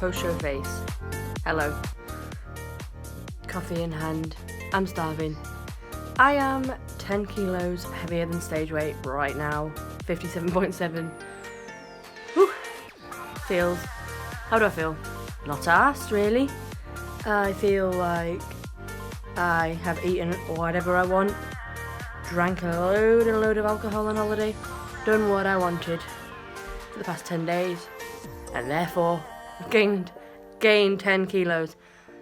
post-show face. Hello. Coffee in hand. I'm starving. I am 10 kilos heavier than stage weight right now. 57.7. Whew. Feels... How do I feel? Not arsed, really. I feel like I have eaten whatever I want, drank a load of alcohol on holiday, done what I wanted for the past 10 days, and therefore gained 10 kilos.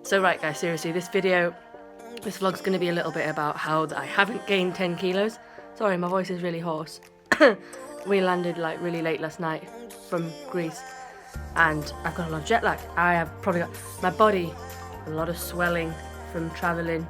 So right guys, seriously, this vlog's going to be a little bit about how I haven't gained 10 kilos. Sorry, my voice is really hoarse. We landed like really late last night from Greece, and I've got a lot of jet lag. I have probably got my body, a lot of swelling from travelling.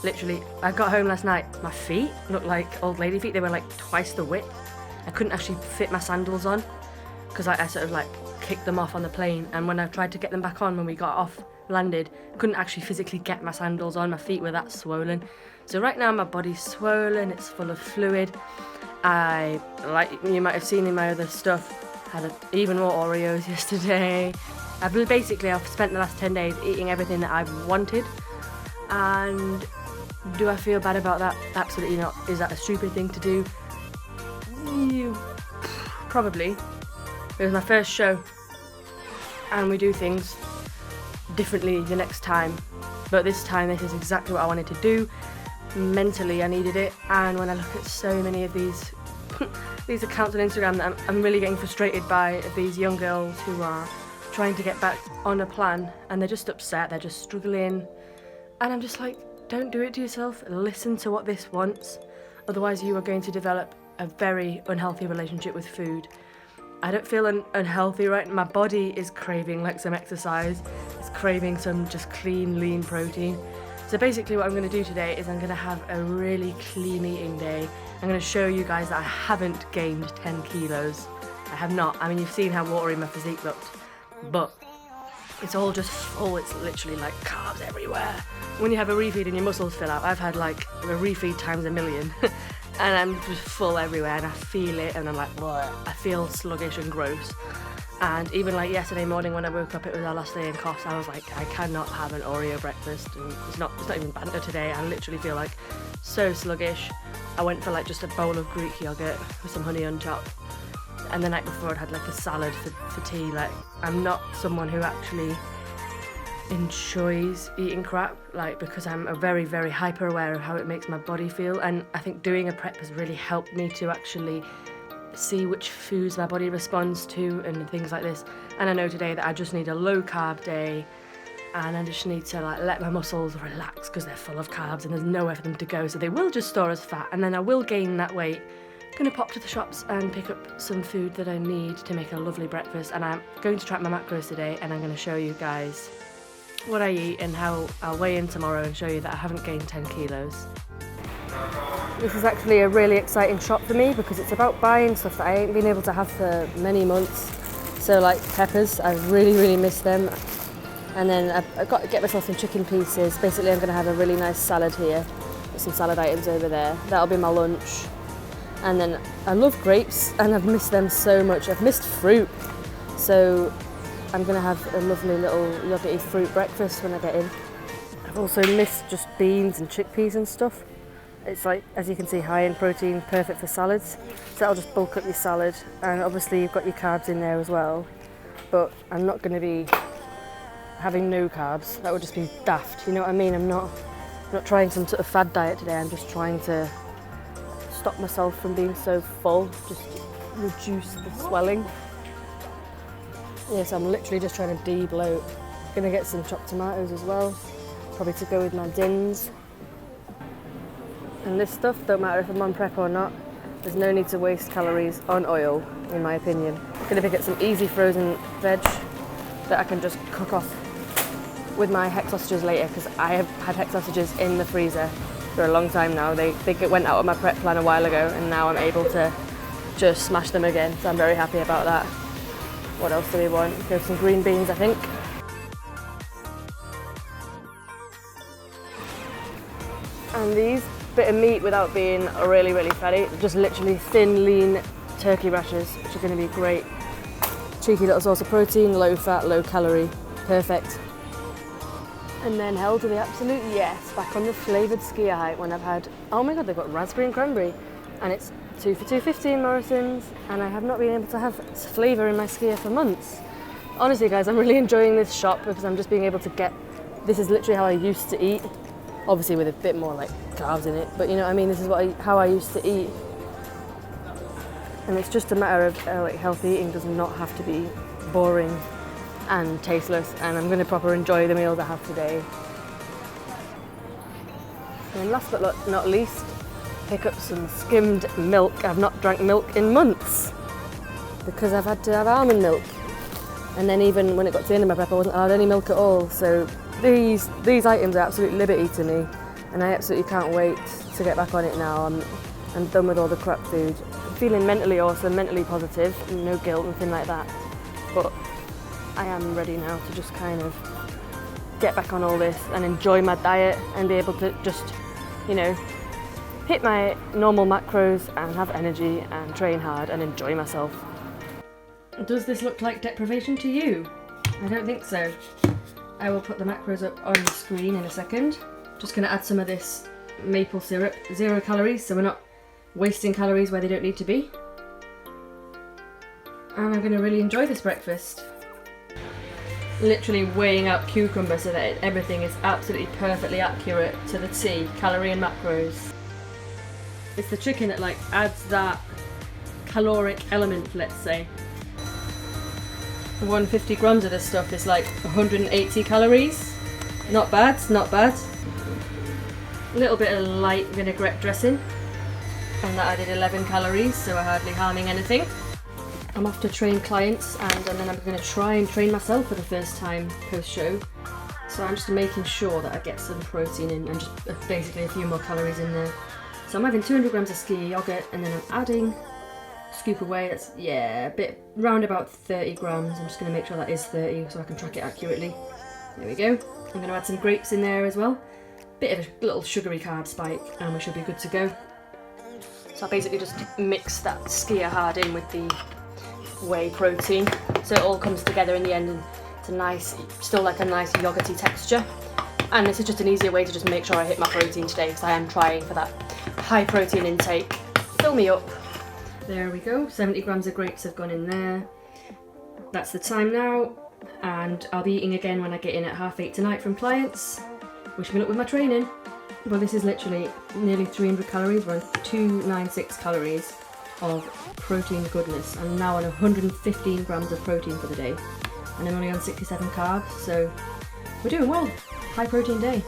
Literally, I got home last night, my feet looked like old lady feet. They were like twice the width. I couldn't actually fit my sandals on because I sort of like kicked them off on the plane, and when I tried to get them back on when we got off, landed, couldn't actually physically get my sandals on. My feet were that swollen. So right now my body's swollen, it's full of fluid. I, like you might have seen in my other stuff, had even more Oreos yesterday. I've spent the last 10 days eating everything that I've wanted. And do I feel bad about that? Absolutely not. Is that a stupid thing to do? Probably. It was my first show, and we do things differently the next time. But this time, this is exactly what I wanted to do. Mentally, I needed it. And when I look at so many of these these accounts on Instagram that I'm really getting frustrated by, these young girls who are trying to get back on a plan, and they're just upset, they're just struggling. And I'm just like, don't do it to yourself. Listen to what this wants. Otherwise, you are going to develop a very unhealthy relationship with food. I don't feel unhealthy right now. My body is craving like some exercise. It's craving some just clean, lean protein. So basically what I'm going to do today is I'm going to have a really clean eating day. I'm going to show you guys that I haven't gained 10 kilos. I have not. I mean, you've seen how watery my physique looked. But it's all just full. It's literally like carbs everywhere. When you have a refeed and your muscles fill out, I've had like a refeed times a million. And I'm just full everywhere, and I feel it, and I'm like, bleh. I feel sluggish and gross. And even like yesterday morning when I woke up, it was our last day in Kos, I was like, I cannot have an Oreo breakfast, and it's not even banter today. I literally feel like so sluggish. I went for like just a bowl of Greek yogurt with some honey on top, and the night before I'd had like a salad for tea. Like, I'm not someone who actually enjoys eating crap, like, because I'm very, very hyper aware of how it makes my body feel, and I think doing a prep has really helped me to actually see which foods my body responds to and things like this. And I know today that I just need a low carb day, and I just need to like let my muscles relax because they're full of carbs and there's nowhere for them to go, so they will just store as fat, and then I will gain that weight. I'm gonna pop to the shops and pick up some food that I need to make a lovely breakfast, and I'm going to track my macros today, and I'm going to show you guys what I eat and how I'll weigh in tomorrow and show you that I haven't gained 10 kilos. This is actually a really exciting shop for me because it's about buying stuff that I ain't been able to have for many months. So like peppers, I really miss them. And then I've got to get myself some chicken pieces. Basically I'm going to have a really nice salad here. There's some salad items over there. That'll be my lunch. And then I love grapes and I've missed them so much. I've missed fruit. So I'm going to have a lovely little yogurty fruit breakfast when I get in. I've also missed just beans and chickpeas and stuff. It's like, as you can see, high in protein, perfect for salads. So that'll just bulk up your salad. And obviously you've got your carbs in there as well. But I'm not going to be having no carbs. That would just be daft, you know what I mean? I'm not trying some sort of fad diet today. I'm just trying to stop myself from being so full, just reduce the swelling. Yes, I'm literally just trying to de-bloat. Gonna get some chopped tomatoes as well, probably to go with my dins. And this stuff, don't matter if I'm on prep or not, there's no need to waste calories on oil, in my opinion. Gonna pick up some easy frozen veg that I can just cook off with my hex sausages later, because I have had hex sausages in the freezer for a long time now. They went out of my prep plan a while ago, and now I'm able to just smash them again, so I'm very happy about that. What else do we want? We have some green beans, I think. And these bit of meat without being really fatty, just literally thin, lean turkey rashers, which are going to be great cheeky little source of protein, low fat, low calorie, perfect. And then hell to the absolute yes, back on the flavoured skier hike when I've had, oh my god, they've got raspberry and cranberry, and it's 2 for $2.50 in Morrison's, and I have not been able to have flavour in my skier for months. Honestly guys, I'm really enjoying this shop because I'm just being able to get, this is literally how I used to eat, obviously with a bit more like carbs in it, but you know what I mean, this is how I used to eat. And it's just a matter of like healthy eating does not have to be boring and tasteless, and I'm going to proper enjoy the meals I have today. And last but not least, pick up some skimmed milk. I've not drank milk in months because I've had to have almond milk, and then even when it got to the end of my prep I wasn't allowed any milk at all, so these items are absolute liberty to me, and I absolutely can't wait to get back on it now. I'm done with all the crap food. I'm feeling mentally awesome, mentally positive, no guilt, nothing like that, but I am ready now to just kind of get back on all this and enjoy my diet and be able to just, you know, hit my normal macros and have energy and train hard and enjoy myself. Does this look like deprivation to you? I don't think so. I will put the macros up on the screen in a second. Just going to add some of this maple syrup, 0 calories, so we're not wasting calories where they don't need to be. And I'm going to really enjoy this breakfast. Literally weighing out cucumber so that everything is absolutely perfectly accurate to the T, calorie and macros. It's the chicken that like adds that caloric element, let's say. 150 grams of this stuff is like 180 calories. Not bad, not bad. A little bit of light vinaigrette dressing, and that added 11 calories, so we're hardly harming anything. I'm off to train clients, and then I'm going to try and train myself for the first time post-show. So I'm just making sure that I get some protein in and just basically a few more calories in there. So I'm having 200 grams of skier yogurt, and then I'm adding, scoop away, that's, yeah, a bit, round about 30 grams. I'm just going to make sure that is 30 so I can track it accurately. There we go. I'm going to add some grapes in there as well. Bit of a little sugary carb spike, and we should be good to go. So I basically just mix that skier hard in with the whey protein, so it all comes together in the end, and it's a nice, still like a nice yogurty texture. And this is just an easier way to just make sure I hit my protein today, because I am trying for that high protein intake. Fill me up. There we go, 70 grams of grapes have gone in there. That's the time now, and I'll be eating again when I get in at 8:30 tonight from clients. Wish me luck with my training. Well, this is literally nearly 300 calories, we're on 296 calories of protein goodness. I'm now on 115 grams of protein for the day, and I'm only on 67 carbs, so we're doing well. High protein day.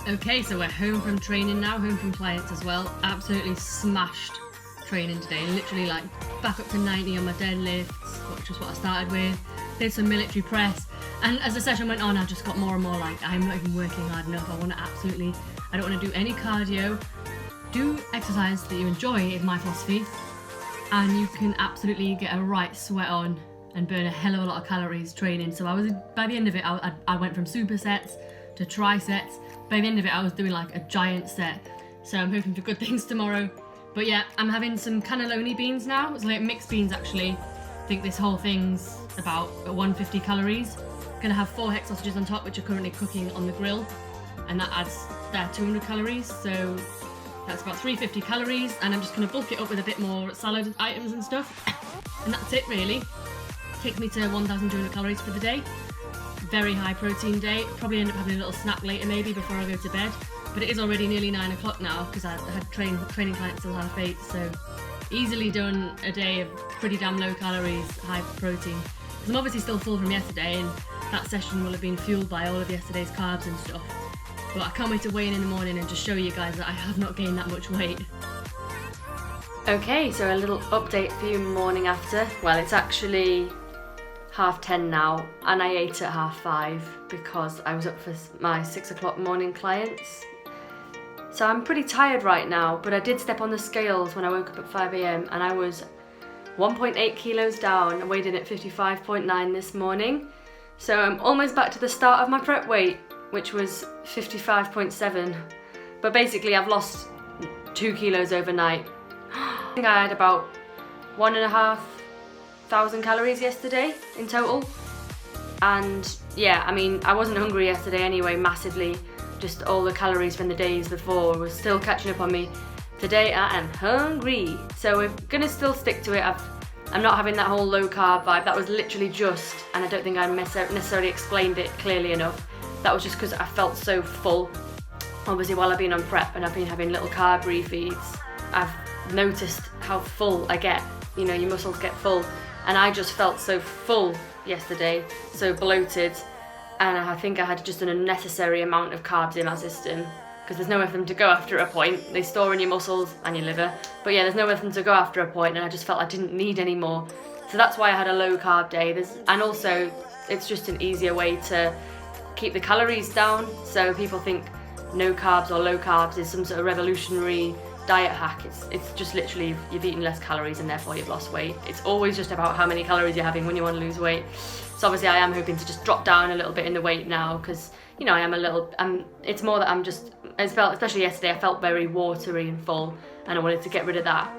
Okay, so we're home from training now, home from clients as well. Absolutely smashed training today, literally like back up to 90 on my deadlifts, which is what I started with. Did some military press, and as the session went on I just got more and more like, I'm not even working hard enough. I don't want to do any cardio. Do exercise that you enjoy is my philosophy, and you can absolutely get a right sweat on and burn a hell of a lot of calories training. So by the end of it, I went from supersets to trisets. By the end of it, I was doing like a giant set. So I'm hoping for good things tomorrow. But yeah, I'm having some cannelloni beans now. It's like mixed beans actually. I think this whole thing's about 150 calories. Gonna have 4 hex sausages on top, which are currently cooking on the grill, and that adds 200 calories. So that's about 350 calories, and I'm just gonna bulk it up with a bit more salad items and stuff. And that's it really. Takes me to 1,200 calories for the day. Very high protein day. Probably end up having a little snack later maybe before I go to bed. But it is already nearly 9 o'clock now because I had training clients till 8:30, so easily done a day of pretty damn low calories, high protein. Because I'm obviously still full from yesterday, and that session will have been fueled by all of yesterday's carbs and stuff. But I can't wait to weigh in the morning and just show you guys that I have not gained that much weight. Okay, so a little update for you morning after. Well, it's actually 10:30 now, and I ate at 5:30 because I was up for my 6 o'clock morning clients. So I'm pretty tired right now, but I did step on the scales when I woke up at 5 a.m. and I was 1.8 kilos down. I weighed in at 55.9 this morning. So I'm almost back to the start of my prep weight, which was 55.7. But basically I've lost 2 kilos overnight. I think I had about 1.5 1,000 calories yesterday in total. And yeah, I mean, I wasn't hungry yesterday anyway, massively. Just all the calories from the days before was still catching up on me. Today I am hungry. So we're gonna still stick to it. I'm not having that whole low carb vibe. That was literally just, and I don't think I necessarily explained it clearly enough. That was just because I felt so full. Obviously while I've been on prep and I've been having little carb refeeds, I've noticed how full I get. You know, your muscles get full. And I just felt so full yesterday, so bloated. And I think I had just an unnecessary amount of carbs in my system, because there's nowhere for them to go after a point. They store in your muscles and your liver. But yeah, there's nowhere for them to go after a point, and I just felt I didn't need any more. So that's why I had a low carb day. And also, it's just an easier way to keep the calories down. So people think no carbs or low carbs is some sort of revolutionary diet hack. It's just literally you've eaten less calories and therefore you've lost weight. It's always just about how many calories you're having when you want to lose weight. So obviously I am hoping to just drop down a little bit in the weight now, because you know I am a little, it's more that I'm just, it felt, especially yesterday, I felt very watery and full, and I wanted to get rid of that.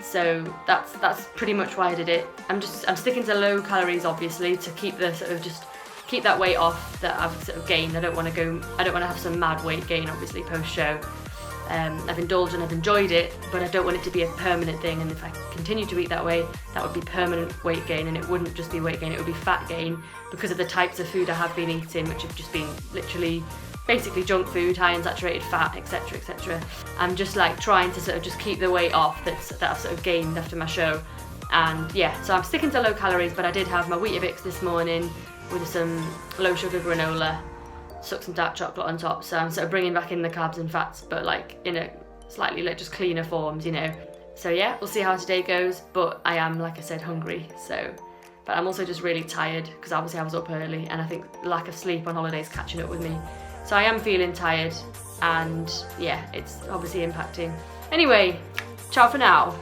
So that's pretty much why I did it. I'm sticking to low calories, obviously, to keep the sort of just keep that weight off that I've sort of gained. I don't want to have some mad weight gain, obviously, post show. I've indulged and I've enjoyed it, but I don't want it to be a permanent thing, and if I continue to eat that way, that would be permanent weight gain, and it wouldn't just be weight gain, it would be fat gain, because of the types of food I have been eating, which have just been literally basically junk food, high in saturated fat, etc, etc. I'm just like trying to sort of just keep the weight off that I've sort of gained after my show. And yeah, so I'm sticking to low calories, but I did have my Weetabix this morning with some low sugar granola, stuck some dark chocolate on top, so I'm sort of bringing back in the carbs and fats, but like in a slightly like just cleaner forms, you know. So yeah, we'll see how today goes, but I am, like I said, hungry. So, but I'm also just really tired, because obviously I was up early, and I think lack of sleep on holiday is catching up with me. So I am feeling tired, and yeah, it's obviously impacting. Anyway, ciao for now.